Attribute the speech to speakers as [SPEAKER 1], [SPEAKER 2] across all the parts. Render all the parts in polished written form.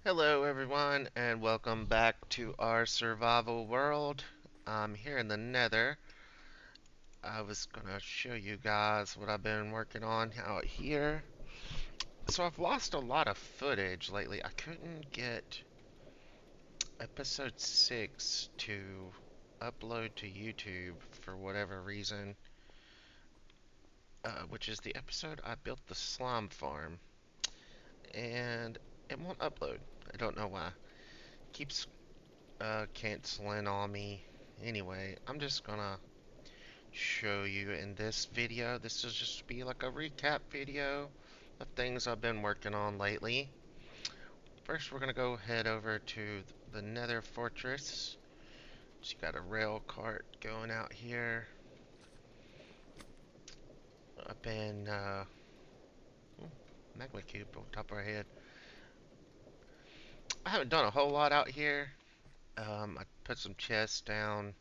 [SPEAKER 1] Hello, everyone, and welcome back to our survival world. I'm here in the Nether. I was gonna show you guys what I've been working on out here. So I've lost a lot of footage lately. I couldn't get episode 6 to upload to YouTube for whatever reason, which is the episode I built the slime farm, and it won't upload. I don't know why. Keeps canceling on me. Anyway, I'm just gonna show you in this video. This will just be like a recap video of things I've been working on lately. First, we're gonna go head over to the Nether Fortress. She got a rail cart going out here. Up in magma cube on top of our head. I haven't done a whole lot out here. I put some chests down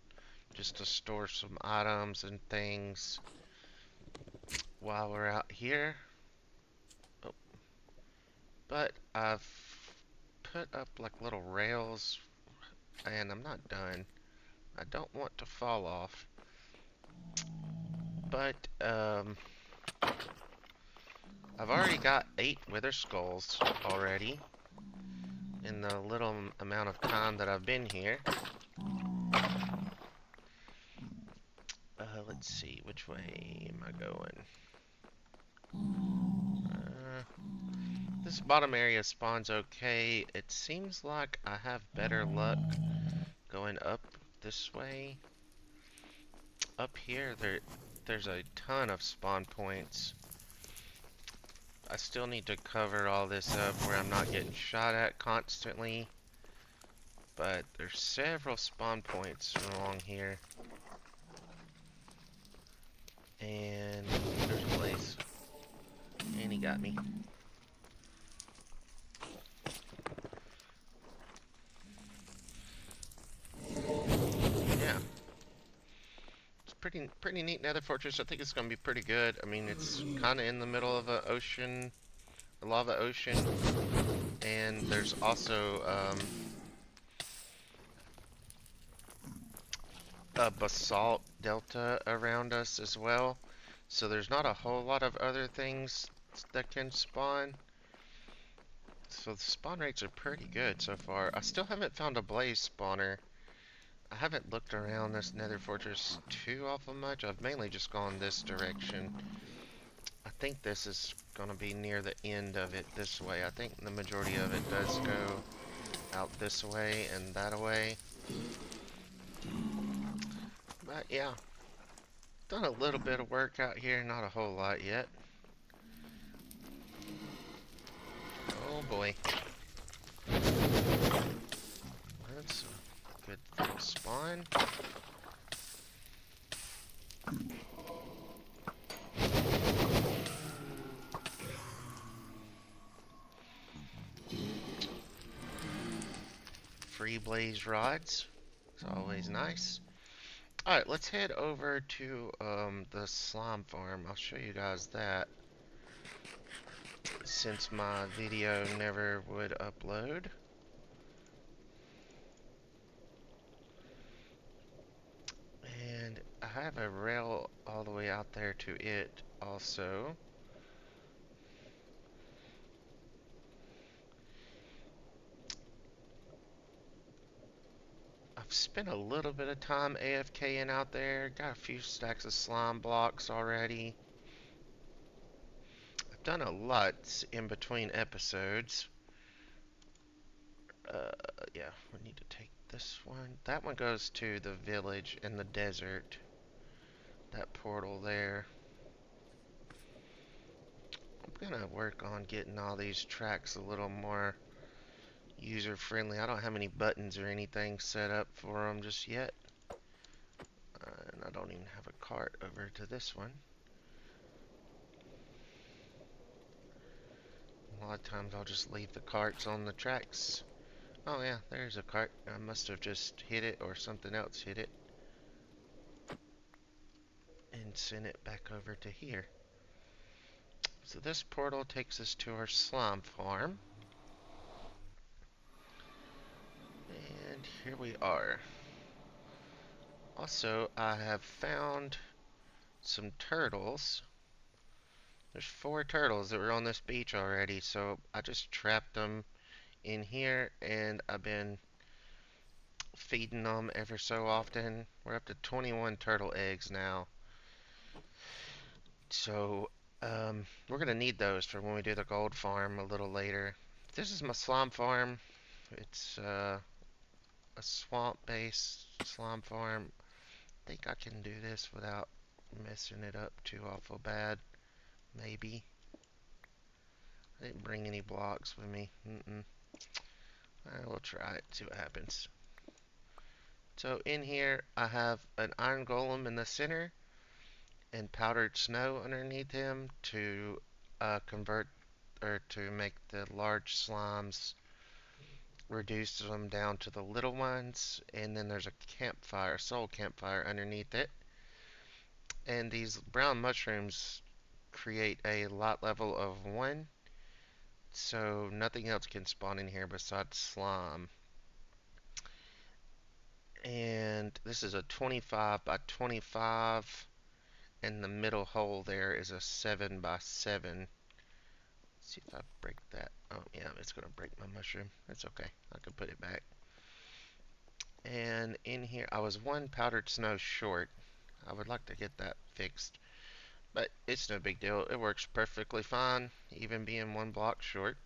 [SPEAKER 1] just to store some items and things while we're out here. Oh, but I've put up like little rails and I'm not done. I don't want to fall off. But I've already got 8 wither skulls already in the little amount of time that I've been here. Let's see, which way am I going? Uh, this bottom area spawns okay. It seems like I have better luck going up this way. Up here, there's a ton of spawn points. I still need to cover all this up where I'm not getting shot at constantly. But there's several spawn points along here. And there's a place. And he got me. Yeah. It's pretty neat nether fortress. I think it's gonna be pretty good. I mean, it's kinda in the middle of an ocean, a lava ocean. And there's also a basalt delta around us as well. So there's not a whole lot of other things that can spawn. So the spawn rates are pretty good so far. I still haven't found a blaze spawner. I haven't looked around this nether fortress too awful much. I've mainly just gone this direction. I think this is going to be near the end of it this way. I think the majority of it does go out this way and that way. But yeah, done a little bit of work out here, not a whole lot yet. Oh boy. That's a good little spawn. Free blaze rods. It's always nice. Alright, let's head over to the slime farm. I'll show you guys that since my video never would upload. And I have a rail all the way out there to it also. I've spent a little bit of time AFKing out there. Got a few stacks of slime blocks already. I've done a lot in between episodes. Yeah, we need to take this one. That one goes to the village in the desert. That portal there. I'm gonna work on getting all these tracks a little more user friendly. I don't have any buttons or anything set up for them just yet. And I don't even have a cart over to this one. A lot of times I'll just leave the carts on the tracks. Oh yeah, there's a cart. I must have just hit it or something else hit it. And sent it back over to here. So this portal takes us to our slime farm. here we are. Also, I have found some turtles. There's 4 turtles that were on this beach already, so I just trapped them in here and I've been feeding them ever so often. We're up to 21 turtle eggs now. So, we're gonna need those for when we do the gold farm a little later. This is my slime farm. It's a swamp-based slime farm. I think I can do this without messing it up too awful bad. Maybe. I didn't bring any blocks with me. I will try it, see what happens. So in here, I have an iron golem in the center and powdered snow underneath him to convert or to make the large slimes, reduce them down to the little ones. And then there's a campfire, soul campfire underneath it. And these brown mushrooms create a lot level of 1, so nothing else can spawn in here besides slime. And this is a 25 by 25, and the middle hole there is a 7 by 7. Let's see if I break that. Oh yeah, it's gonna break my mushroom. That's okay, I can put it back. And in here, I was 1 powdered snow short. I would like to get that fixed, but it's no big deal. It works perfectly fine, even being 1 block short.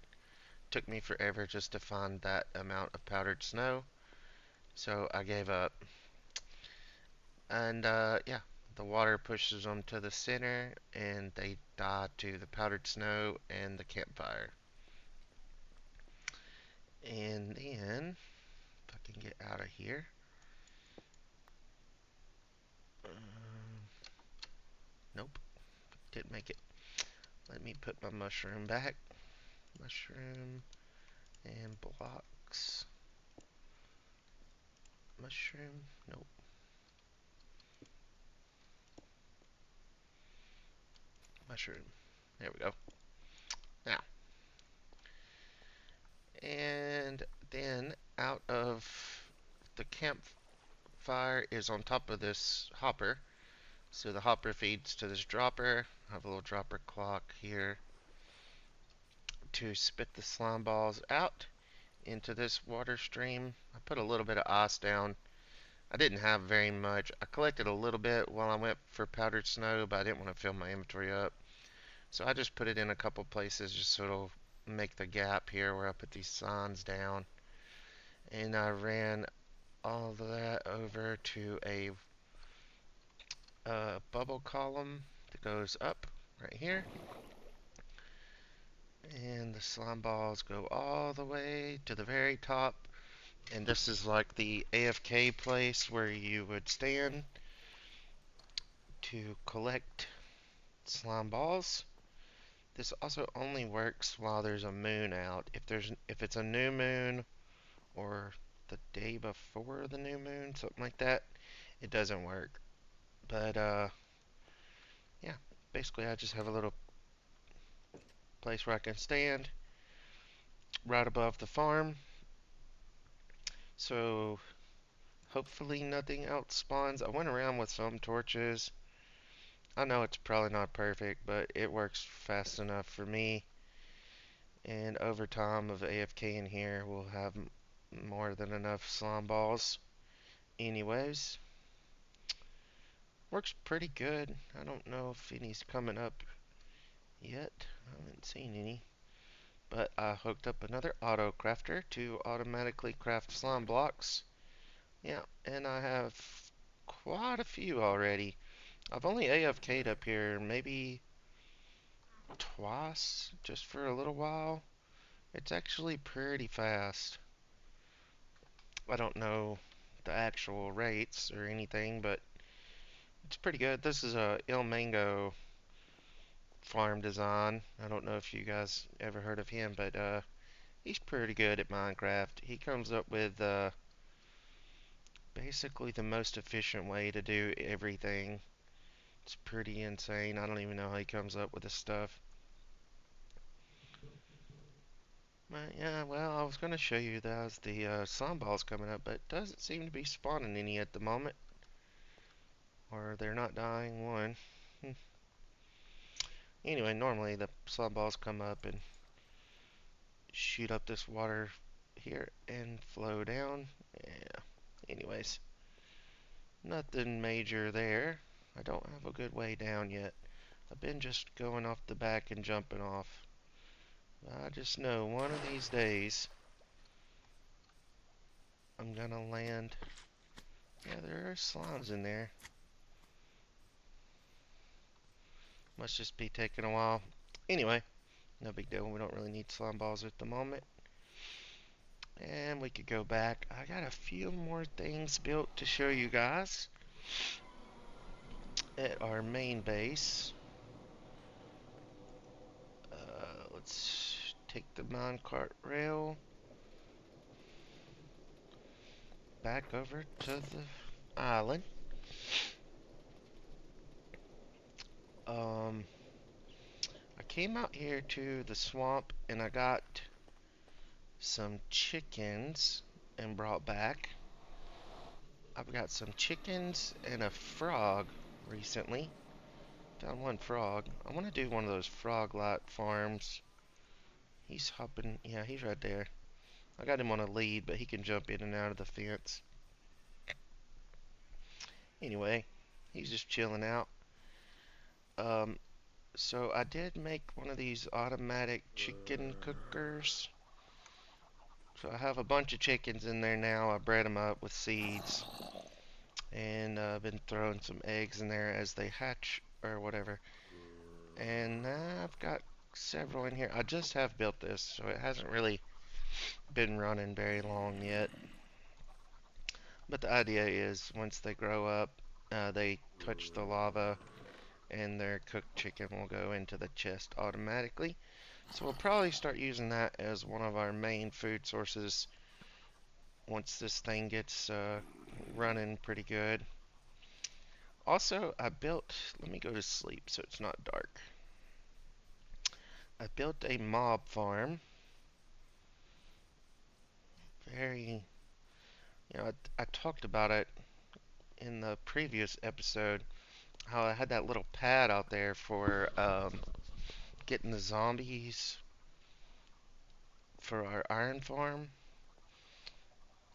[SPEAKER 1] Took me forever just to find that amount of powdered snow, so I gave up. And yeah, the water pushes them to the center, and they die to the powdered snow and the campfire. And then, if I can get out of here. Nope, didn't make it. Let me put my mushroom back. Mushroom and blocks. Mushroom, nope. Mushroom. There we go. Now, and then out of the campfire is on top of this hopper. So the hopper feeds to this dropper. I have a little dropper clock here to spit the slime balls out into this water stream. I put a little bit of ice down. I didn't have very much. I collected a little bit while I went for powdered snow, but I didn't want to fill my inventory up. So I just put it in a couple places just so it'll make the gap here where I put these signs down. And I ran all of that over to a bubble column that goes up right here. And the slime balls go all the way to the very top. And this is like the AFK place where you would stand to collect slime balls. This also only works while there's a moon out. If it's a new moon or the day before the new moon, something like that, it doesn't work. But yeah, basically I just have a little place where I can stand right above the farm. So hopefully nothing else spawns. I went around with some torches. I know it's probably not perfect, but it works fast enough for me. And over time of AFK in here, we'll have more than enough slime balls. Anyways, works pretty good. I don't know if any's coming up yet. I haven't seen any. But I hooked up another auto crafter to automatically craft slime blocks. Yeah, and I have quite a few already. I've only AFK'd up here maybe twice, just for a little while. It's actually pretty fast. I don't know the actual rates or anything, but it's pretty good. This is a Il Mango farm design. I don't know if you guys ever heard of him, but he's pretty good at Minecraft. He comes up with basically the most efficient way to do everything. It's pretty insane. I don't even know how he comes up with this stuff. Yeah, well, I was going to show you that as the slime balls coming up, but it doesn't seem to be spawning any at the moment. Or they're not dying, one. Hmm. Anyway, normally the slime balls come up and shoot up this water here and flow down. Yeah. Anyways, nothing major there. I don't have a good way down yet. I've been just going off the back and jumping off. I just know one of these days I'm gonna land. Yeah, there are slimes in there. Must just be taking a while. Anyway, no big deal. We don't really need slime balls at the moment. And we could go back. I got a few more things built to show you guys at our main base. Let's take the minecart rail back over to the island. Um, I came out here to the swamp and I got some chickens and brought back. I've got some chickens and a frog recently. Found one frog. I want to do one of those frog light farms. He's hopping. Yeah, he's right there. I got him on a lead, but he can jump in and out of the fence. Anyway, he's just chilling out. Um, so I did make one of these automatic chicken cookers. So I have a bunch of chickens in there now. I bred them up with seeds. And I've been throwing some eggs in there as they hatch or whatever. And I've got several in here. I just have built this, so it hasn't really been running very long yet. But the idea is once they grow up, they touch the lava and their cooked chicken will go into the chest automatically. So we'll probably start using that as one of our main food sources once this thing gets running pretty good. Also, let me go to sleep so it's not dark. I built a mob farm. Very, I talked about it in the previous episode, how I had that little pad out there for getting the zombies for our iron farm.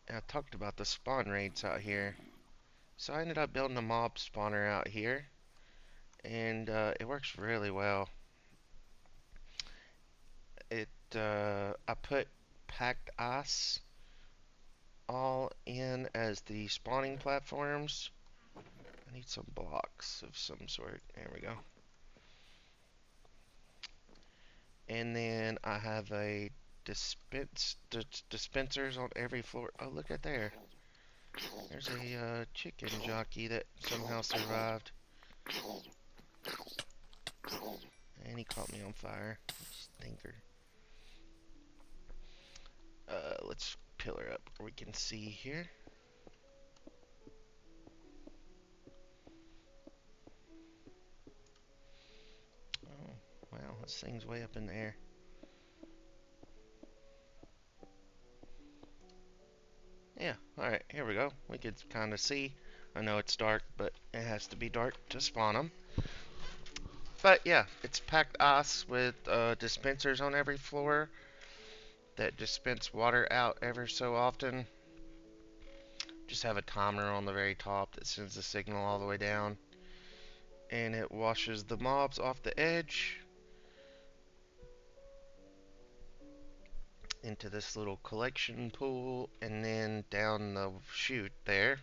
[SPEAKER 1] And I talked about the spawn rates out here. So I ended up building a mob spawner out here, and it works really well. I put packed ice all in as the spawning platforms. I need some blocks of some sort. There we go. And then I have a dispensers on every floor. Oh, look at there. There's a chicken jockey that somehow survived. And he caught me on fire. Stinker. Let's pillar up where we can see here. Oh, wow, this thing's way up in the air. Yeah, alright, here we go. We could kind of see. I know it's dark, but it has to be dark to spawn them. But yeah, it's packed ice with dispensers on every floor that dispense water out ever so often. Just have a timer on the very top that sends the signal all the way down. And it washes the mobs off the edge into this little collection pool and then down the chute there.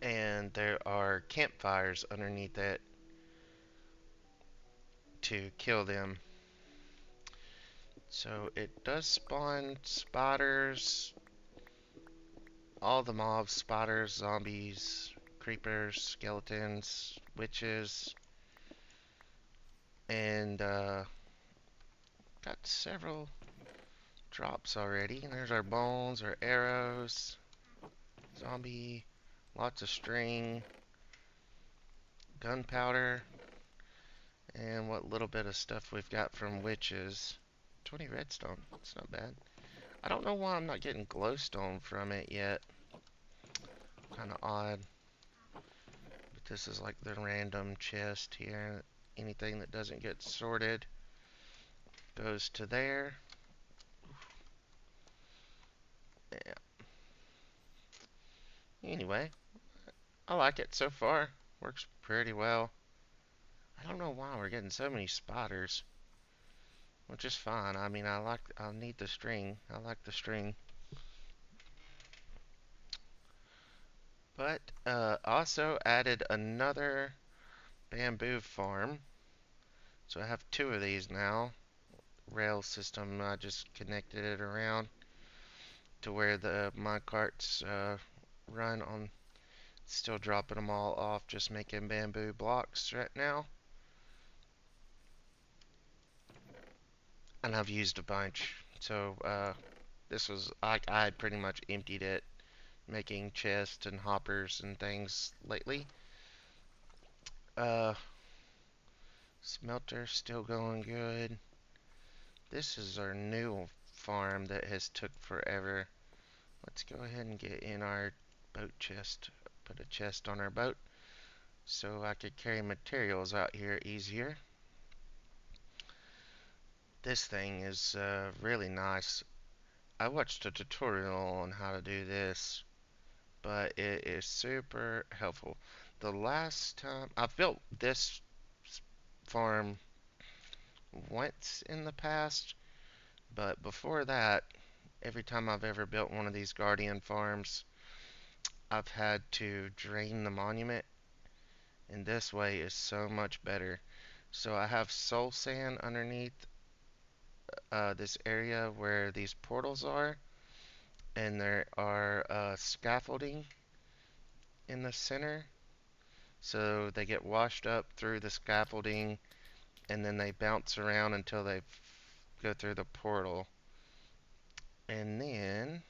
[SPEAKER 1] And there are campfires underneath it to kill them. So it does spawn spiders, all the mobs, spiders, zombies, creepers, skeletons, witches, and got several drops already. And there's our bones, our arrows, zombie, lots of string, gunpowder, and what little bit of stuff we've got from witches 20 redstone. It's not bad. I don't know why I'm not getting glowstone from it yet. Kind of odd. But this is like the random chest here. Anything that doesn't get sorted goes to there. Yeah. Anyway, I like it so far. Works pretty well. I don't know why we're getting so many spiders, which is fine. I mean, I need the string. I like the string. But also added another bamboo farm. So I have two of these now. Rail system, I just connected it around to where the minecarts run on. Still dropping them all off, just making bamboo blocks right now. And I've used a bunch. So this was, I had pretty much emptied it, making chests and hoppers and things lately. Uh, Smelter still going good. This is our new farm that has took forever. Let's go ahead and get in our boat chest. Put a chest on our boat so I could carry materials out here easier. This thing is really nice. I watched a tutorial on how to do this, but it is super helpful. The last time I've built this farm once in the past, but before that, every time I've ever built one of these Guardian farms, I've had to drain the monument, and this way is so much better. So I have soul sand underneath this area where these portals are, and there are scaffolding in the center. So they get washed up through the scaffolding, and then they bounce around until they go through the portal. And then,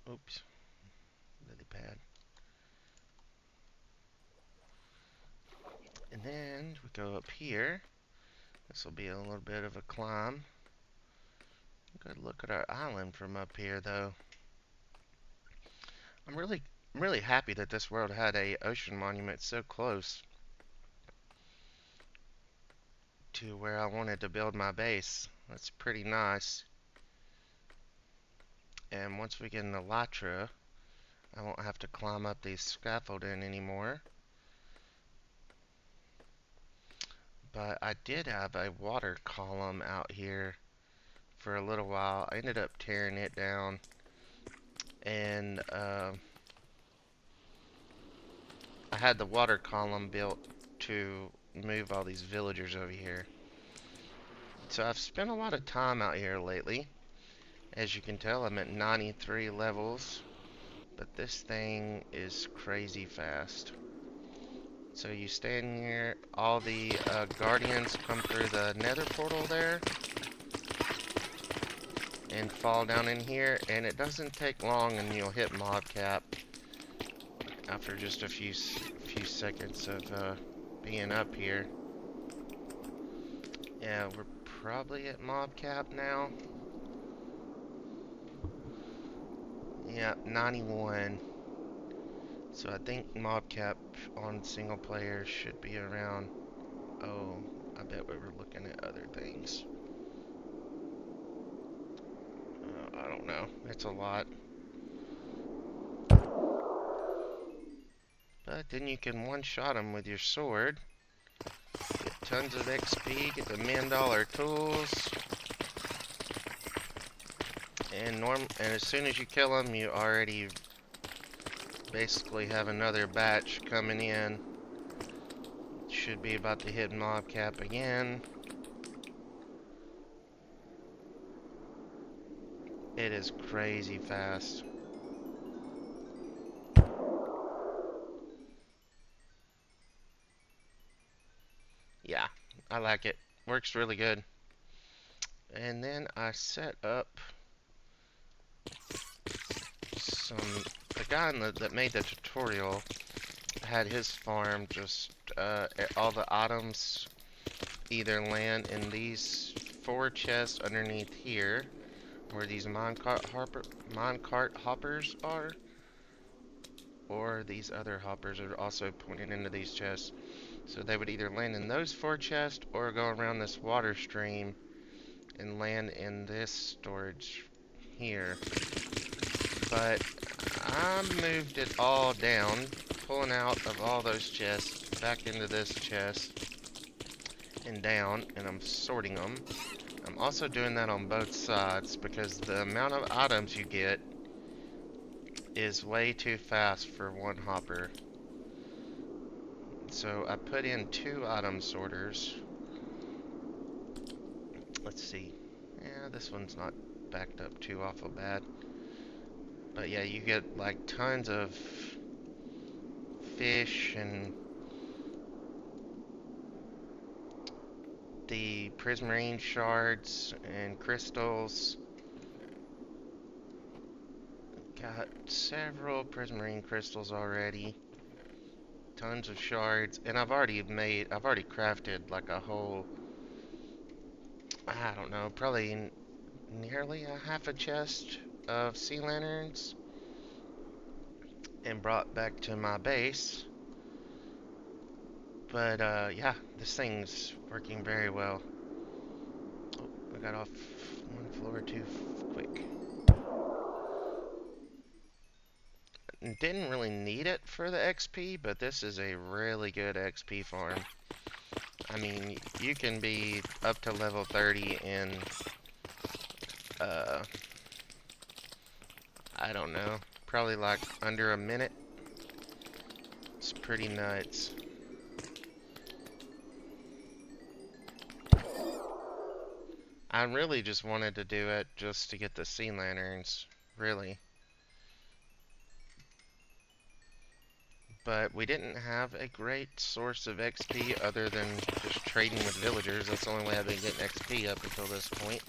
[SPEAKER 1] oops, lily pad. And then we go up here. This will be a little bit of a climb. Good look at our island from up here, though. I'm really happy that this world had a ocean monument so close to where I wanted to build my base. That's pretty nice. And once we get in Elytra, I won't have to climb up these scaffolding anymore. But I did have a water column out here for a little while. I ended up tearing it down, and I had the water column built to move all these villagers over here. So I've spent a lot of time out here lately. As you can tell, I'm at 93 levels, but this thing is crazy fast. So you stand here, all the guardians come through the nether portal there and fall down in here, and it doesn't take long and you'll hit mob cap after just a few seconds of being up here. Yeah, we're probably at mob cap now. Yeah, 91. So I think mob cap on single player should be around, oh, I bet we were looking at other things. I don't know. It's a lot. But then you can one-shot them with your sword. Get tons of XP, get the $10 tools. And as soon as you kill them, you already basically have another batch coming in. Should be about to hit mob cap again. It is crazy fast. Yeah, I like it. Works really good. And then I set up some. The guy that made the tutorial had his farm just all the items either land in these 4 chests underneath here, where these minecart hoppers are, or these other hoppers are also pointing into these chests. So they would either land in those 4 chests or go around this water stream and land in this storage here. But I moved it all down, pulling out of all those chests back into this chest and down, and I'm sorting them. I'm also doing that on both sides because the amount of items you get is way too fast for one hopper. So I put in 2 item sorters. Let's see. Yeah, this one's not backed up too awful bad. But yeah, you get like tons of fish and the prismarine shards and crystals. Got several prismarine crystals already. Tons of shards, and I've already crafted like a whole, I don't know, probably nearly a half a chest of sea lanterns and brought back to my base. But yeah, this thing's working very well. Oh, I got off one floor too quick. Didn't really need it for the XP, but this is a really good XP farm. I mean, you can be up to level 30 in, I don't know, probably like under a minute. It's pretty nuts. I really just wanted to do it just to get the sea lanterns, really. But we didn't have a great source of XP other than just trading with villagers. That's the only way I've been getting XP up until this point.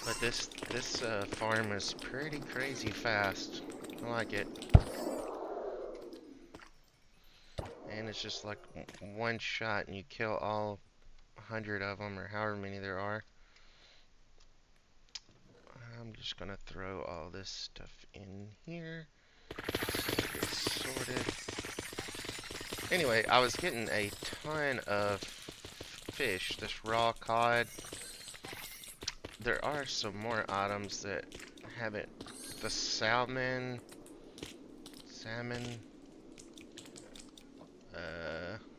[SPEAKER 1] But this farm is pretty crazy fast. I like it. And it's just like one shot and you kill all 100 of them or however many there are. I'm just gonna throw all this stuff in here so it gets sorted. Anyway, I was getting a ton of fish, this raw cod. There are some more items that haven't. The salmon,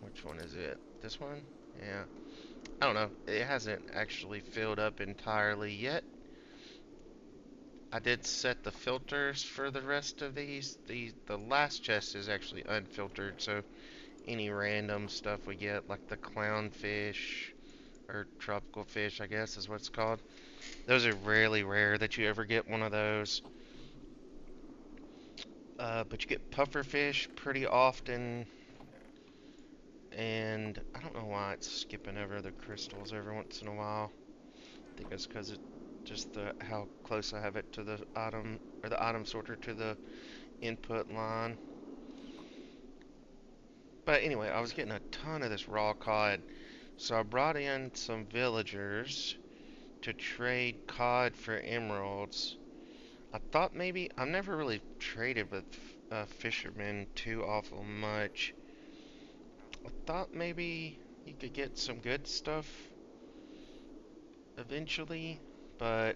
[SPEAKER 1] which one is it? This one? Yeah. I don't know. It hasn't actually filled up entirely yet. I did set the filters for the rest of these. The last chest is actually unfiltered, so any random stuff we get, like the clownfish, or tropical fish, I guess is what it's called. Those are really rare that you ever get one of those. But you get pufferfish pretty often. And I don't know why it's skipping over the crystals every once in a while. I think it's because it just how close I have it to the item, or the item sorter to the input line. But anyway, I was getting a ton of this raw cod, so I brought in some villagers to trade cod for emeralds. I thought maybe, I've never really traded with fishermen too awful much. I thought maybe you could get some good stuff eventually, but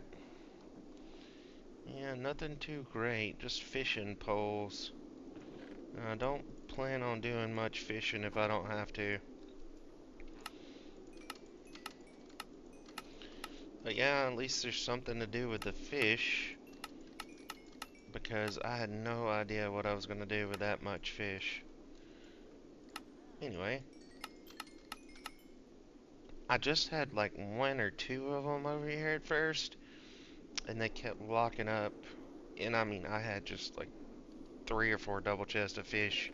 [SPEAKER 1] yeah, nothing too great, just fishing poles. I don't plan on doing much fishing if I don't have to. But yeah, at least there's something to do with the fish, because I had no idea what I was going to do with that much fish. Anyway, I just had like 1 or 2 of them over here at first, and they kept locking up. And I mean, I had just like 3 or 4 double chests of fish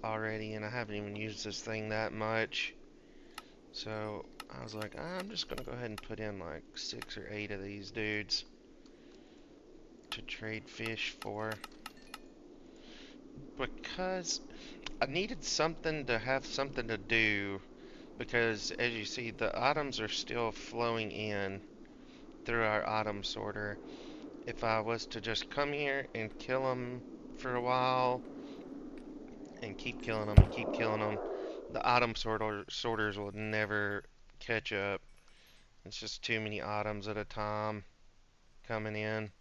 [SPEAKER 1] already, and I haven't even used this thing that much. So I was like, I'm just gonna go ahead and put in like 6 or 8 of these dudes to trade fish for. Because I needed something to have something to do. Because as you see, the items are still flowing in through our item sorter. If I was to just come here and kill them for a while and keep killing them and keep killing them, the sorters will never catch up. It's just too many items at a time coming in.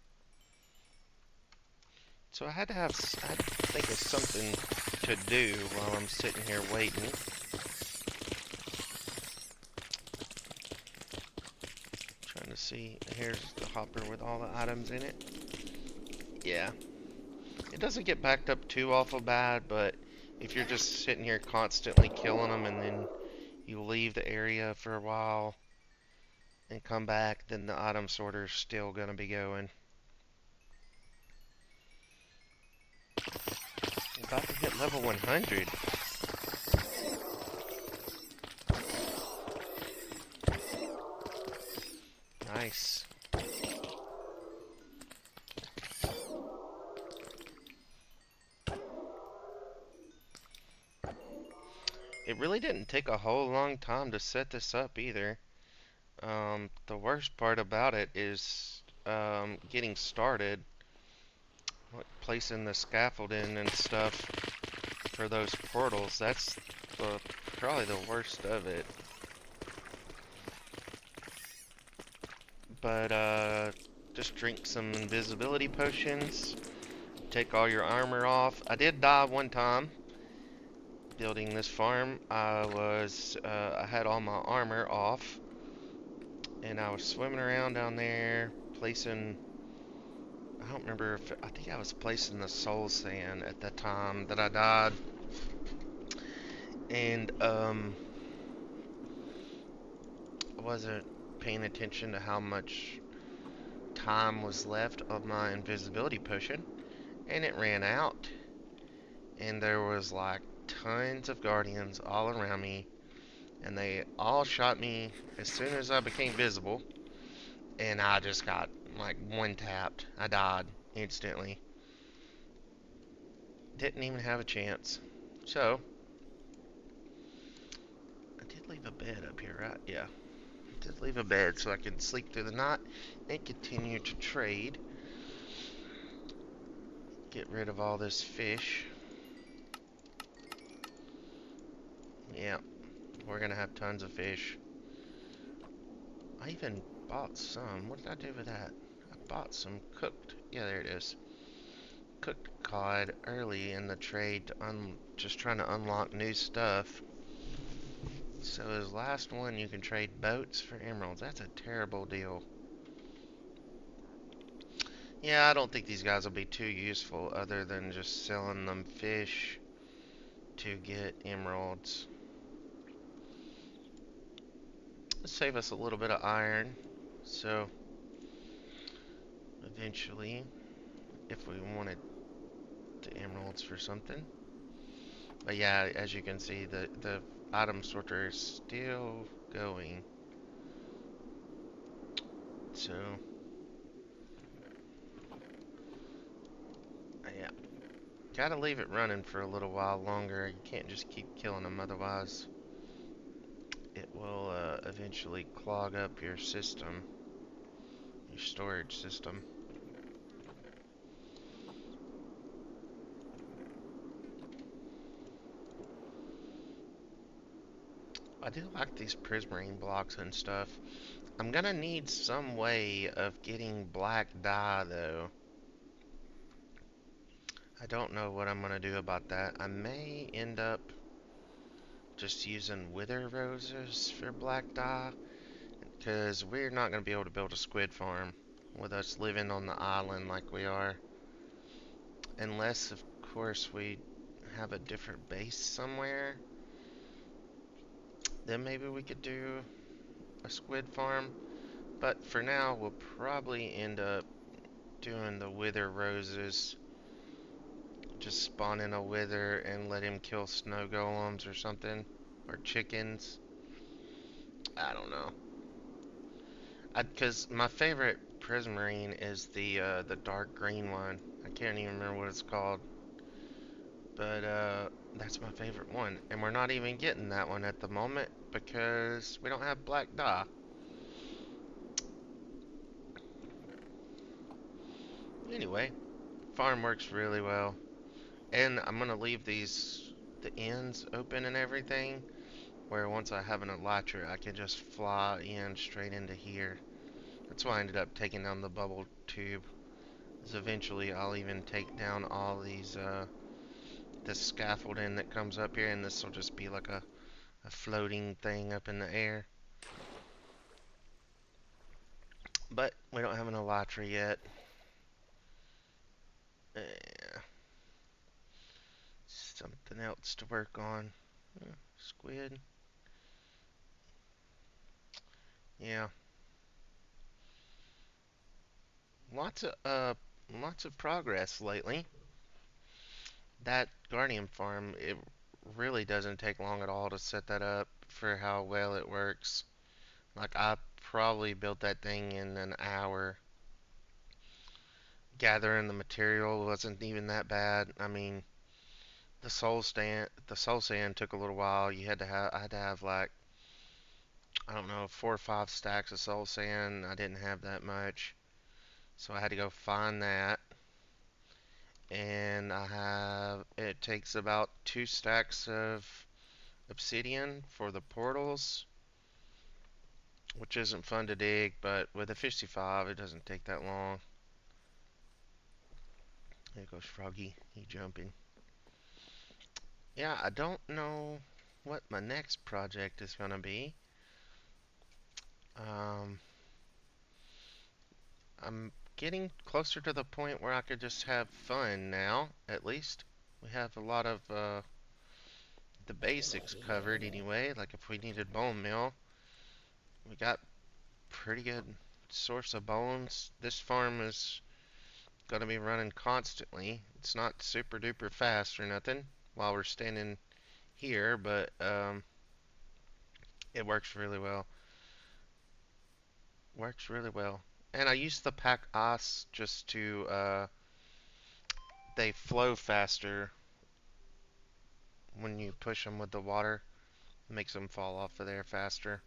[SPEAKER 1] So I had to think of something to do while I'm sitting here waiting. Trying to see. Here's the hopper with all the items in it. Yeah. It doesn't get backed up too awful bad, but if you're just sitting here constantly killing them and then you leave the area for a while and come back, then the item sorter's still gonna be going. I'm about to hit level 100. Nice. It really didn't take a whole long time to set this up either. The worst part about it is getting started, like placing the scaffolding and stuff for those portals. That's the, probably the worst of it. But just drink some invisibility potions, take all your armor off. I did die one time building this farm. I had all my armor off, and I was swimming around down there placing. I don't remember if I think I was placing the soul sand at the time that I died, and I wasn't paying attention to how much time was left of my invisibility potion, and it ran out. And there was like tons of guardians all around me, and they all shot me as soon as I became visible, and I just got like one tapped. I died instantly. Didn't even have a chance. So, I did leave a bed up here, right? Yeah. I did leave a bed so I could sleep through the night and continue to trade. Get rid of all this fish. Yeah, we're gonna have tons of fish. I even bought some. What did I do with that? I bought some cooked. Yeah, there it is. Cooked cod early in the trade to just trying to unlock new stuff. So his last one, you can trade boats for emeralds. That's a terrible deal. Yeah, I don't think these guys will be too useful other than just selling them fish to get emeralds. Save us a little bit of iron. So eventually, if we wanted the emeralds for something. But yeah, as you can see, the item sorter is still going. So yeah, gotta leave it running for a little while longer. You can't just keep killing them, otherwise it will eventually clog up your system, your storage system. I do like these prismarine blocks and stuff. I'm gonna need some way of getting black dye though. I don't know what I'm gonna do about that. I may end up just using wither roses for black dye, because we're not gonna be able to build a squid farm with us living on the island like we are. Unless, of course, we have a different base somewhere. Then maybe we could do a squid farm. But for now, we'll probably end up doing the wither roses. Just spawn in a wither and let him kill snow golems or something. Or chickens. I don't know. Because my favorite prismarine is the dark green one. I can't even remember what it's called. But that's my favorite one, and we're not even getting that one at the moment because we don't have black dye. Anyway, farm works really well, and I'm gonna leave the ends open and everything, where once I have an elytra, I can just fly in straight into here. That's why I ended up taking down the bubble tube. Is eventually I'll even take down all these this scaffolding that comes up here, and this will just be like a floating thing up in the air. But we don't have an elytra yet. Uh, Something else to work on. Squid. Yeah, lots of lots of progress lately. That Guardian farm, it really doesn't take long at all to set that up for how well it works. Like I probably built that thing in an hour. Gathering the material wasn't even that bad. I mean, the soul sand took a little while. I had to have like, I don't know, 4 or 5 stacks of soul sand. I didn't have that much, so I had to go find that. And it takes about 2 stacks of obsidian for the portals, which isn't fun to dig, but with a 55, it doesn't take that long. There goes Froggy. He jumping. Yeah, I don't know what my next project is gonna be. Um, I'm getting closer to the point where I could just have fun now, at least. We have a lot of the basics covered anyway. Like if we needed bone meal, we got pretty good source of bones. This farm is gonna be running constantly. It's not super duper fast or nothing while we're standing here, but it works really well. Works really well. And I use the pack ice just to they flow faster when you push them with the water. It makes them fall off of there faster.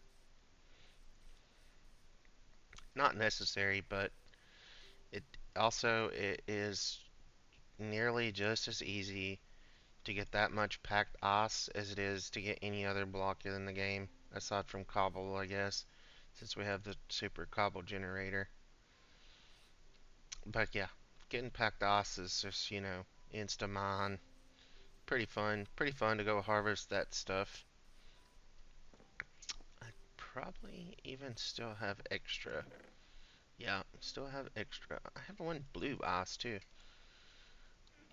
[SPEAKER 1] Not necessary, but it it is nearly just as easy to get that much packed ice as it is to get any other block in the game, aside from cobble, I guess, since we have the super cobble generator. But yeah, getting packed ice is just, insta mine. Pretty fun. Pretty fun to go harvest that stuff. I probably even still have extra. Yeah, still have extra. I have one blue ice too.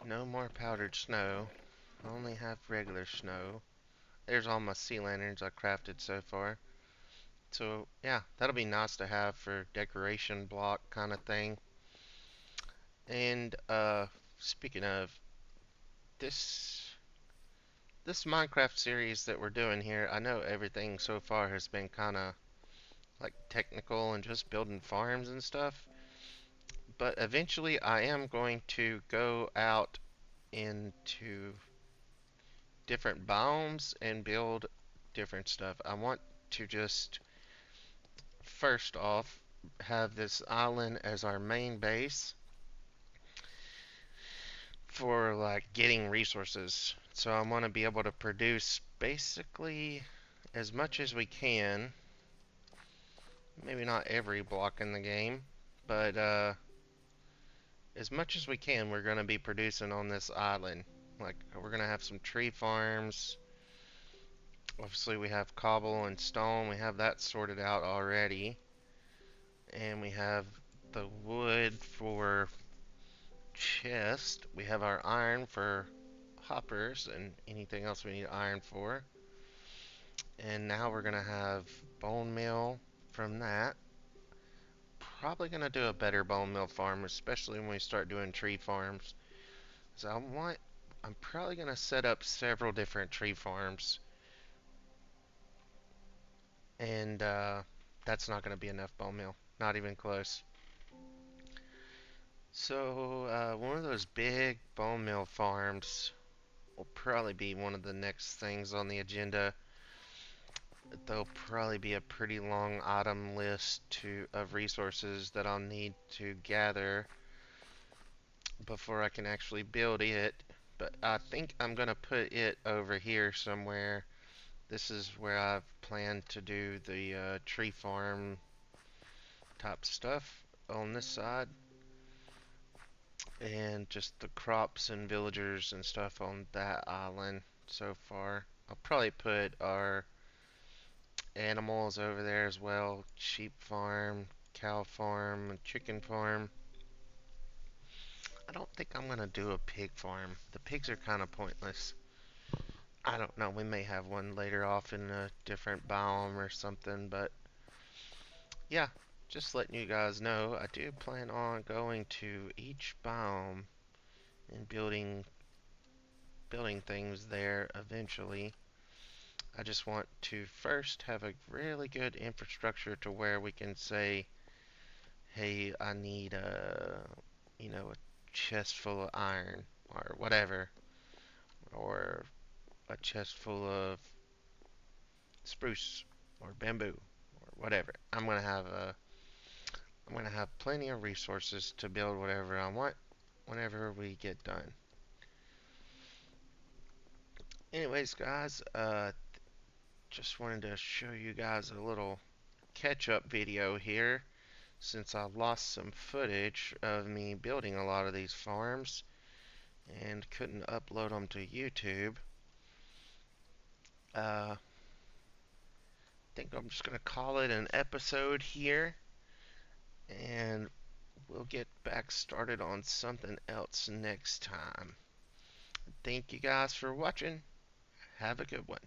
[SPEAKER 1] No more powdered snow. I only have regular snow. There's all my sea lanterns I crafted so far. So yeah, that'll be nice to have for decoration block kind of thing. And speaking of this this Minecraft series that we're doing here, I know everything so far has been kind of like technical and just building farms and stuff. But eventually I am going to go out into different biomes and build different stuff. I want to just first off have this island as our main base for like getting resources. So I want to be able to produce basically as much as we can. Maybe not every block in the game, but as much as we can, we're going to be producing on this island. Like, we're going to have some tree farms. Obviously, we have cobble and stone. We have that sorted out already. And we have the wood for chest. We have our iron for hoppers and anything else we need iron for. And now we're going to have bone meal from that. Probably going to do a better bone meal farm, especially when we start doing tree farms. So I'm probably going to set up several different tree farms. And that's not going to be enough bone meal. Not even close. So one of those big bone meal farms will probably be one of the next things on the agenda. There'll probably be a pretty long item list of resources that I'll need to gather before I can actually build it. But I think I'm gonna put it over here somewhere. This is where I've planned to do the tree farm type stuff on this side, and just the crops and villagers and stuff on that island so far. I'll probably put our animals over there as well. Sheep farm, cow farm, chicken farm. I don't think I'm gonna do a pig farm. The pigs are kind of pointless. I don't know. We may have one later off in a different biome or something, but yeah, just letting you guys know, I do plan on going to each biome and building things there eventually. I just want to first have a really good infrastructure to where we can say, hey, I need a chest full of iron or whatever, or a chest full of spruce or bamboo or whatever. I'm gonna have plenty of resources to build whatever I want whenever we get done. Anyways, guys, just wanted to show you guys a little catch-up video here since I lost some footage of me building a lot of these farms and couldn't upload them to YouTube. I think I'm just gonna call it an episode here, and we'll get back started on something else next time. Thank you guys for watching. Have a good one.